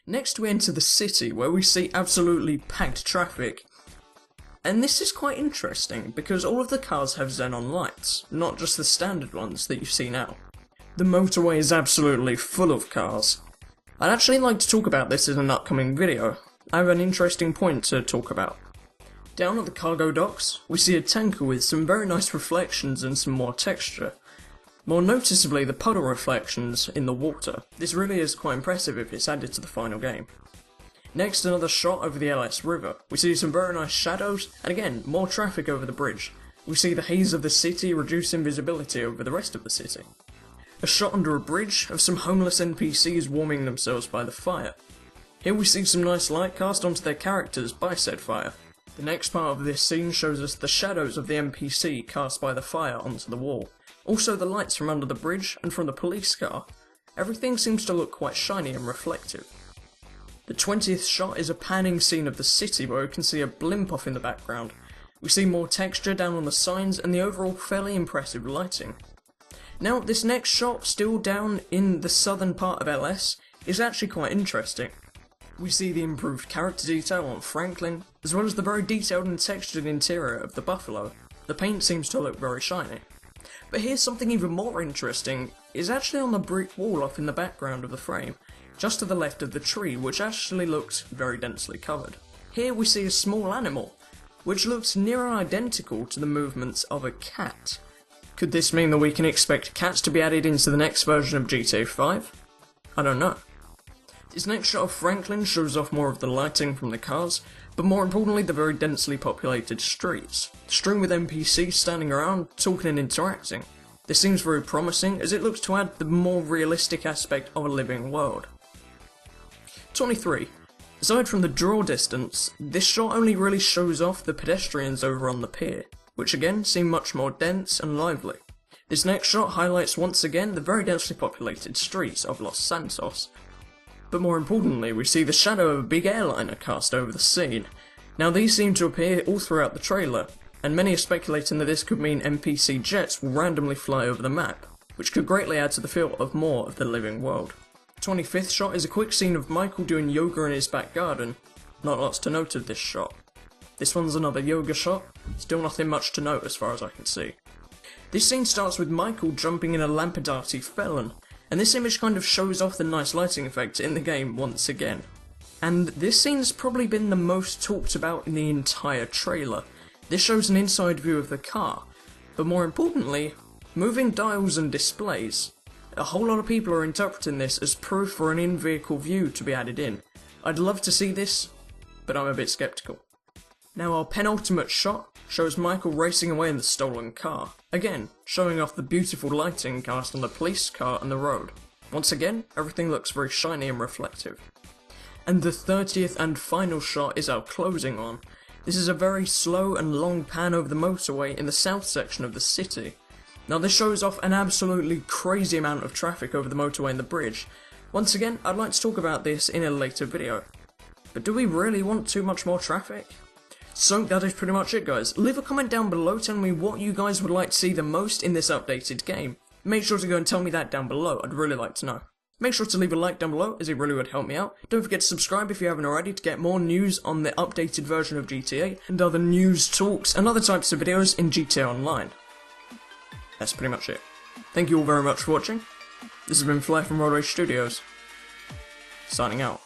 Next we enter the city, where we see absolutely packed traffic. And this is quite interesting, because all of the cars have xenon lights, not just the standard ones that you see now. The motorway is absolutely full of cars. I'd actually like to talk about this in an upcoming video. I have an interesting point to talk about. Down at the cargo docks, we see a tanker with some very nice reflections and some more texture. More noticeably, the puddle reflections in the water. This really is quite impressive if it's added to the final game. Next, another shot over the LS River. We see some very nice shadows, and again, more traffic over the bridge. We see the haze of the city reducing visibility over the rest of the city. A shot under a bridge of some homeless NPCs warming themselves by the fire. Here we see some nice light cast onto their characters by said fire. The next part of this scene shows us the shadows of the NPC cast by the fire onto the wall. Also the lights from under the bridge and from the police car. Everything seems to look quite shiny and reflective. The 20th shot is a panning scene of the city where we can see a blimp off in the background. We see more texture down on the signs and the overall fairly impressive lighting. Now this next shot, still down in the southern part of LS, is actually quite interesting. We see the improved character detail on Franklin, as well as the very detailed and textured interior of the Buffalo. The paint seems to look very shiny. But here's something even more interesting, is actually on the brick wall off in the background of the frame, just to the left of the tree, which actually looks very densely covered. Here we see a small animal, which looks near identical to the movements of a cat. Could this mean that we can expect cats to be added into the next version of GTA 5? I don't know. This next shot of Franklin shows off more of the lighting from the cars, but more importantly the very densely populated streets, strewn with NPCs standing around, talking and interacting. This seems very promising, as it looks to add the more realistic aspect of a living world. 23. Aside from the draw distance, this shot only really shows off the pedestrians over on the pier, which again seem much more dense and lively. This next shot highlights once again the very densely populated streets of Los Santos. But more importantly, we see the shadow of a big airliner cast over the scene. Now these seem to appear all throughout the trailer, and many are speculating that this could mean NPC jets will randomly fly over the map, which could greatly add to the feel of more of the living world. 25th shot is a quick scene of Michael doing yoga in his back garden. Not lots to note of this shot. This one's another yoga shot, still nothing much to note as far as I can see. This scene starts with Michael jumping in a Lampadati felon, and this image kind of shows off the nice lighting effect in the game once again. And this scene's probably been the most talked about in the entire trailer. This shows an inside view of the car, but more importantly, moving dials and displays. A whole lot of people are interpreting this as proof for an in-vehicle view to be added in. I'd love to see this, but I'm a bit skeptical. Now our penultimate shot shows Michael racing away in the stolen car, again showing off the beautiful lighting cast on the police car and the road. Once again, everything looks very shiny and reflective. And the 30th and final shot is our closing one. This is a very slow and long pan over the motorway in the south section of the city. Now this shows off an absolutely crazy amount of traffic over the motorway and the bridge. Once again, I'd like to talk about this in a later video. But do we really want too much more traffic? So that is pretty much it, guys. Leave a comment down below telling me what you guys would like to see the most in this updated game. Make sure to go and tell me that down below, I'd really like to know. Make sure to leave a like down below, as it really would help me out. Don't forget to subscribe if you haven't already to get more news on the updated version of GTA, and other news, talks, and other types of videos in GTA Online. That's pretty much it. Thank you all very much for watching. This has been Flair from Roadway Studios, signing out.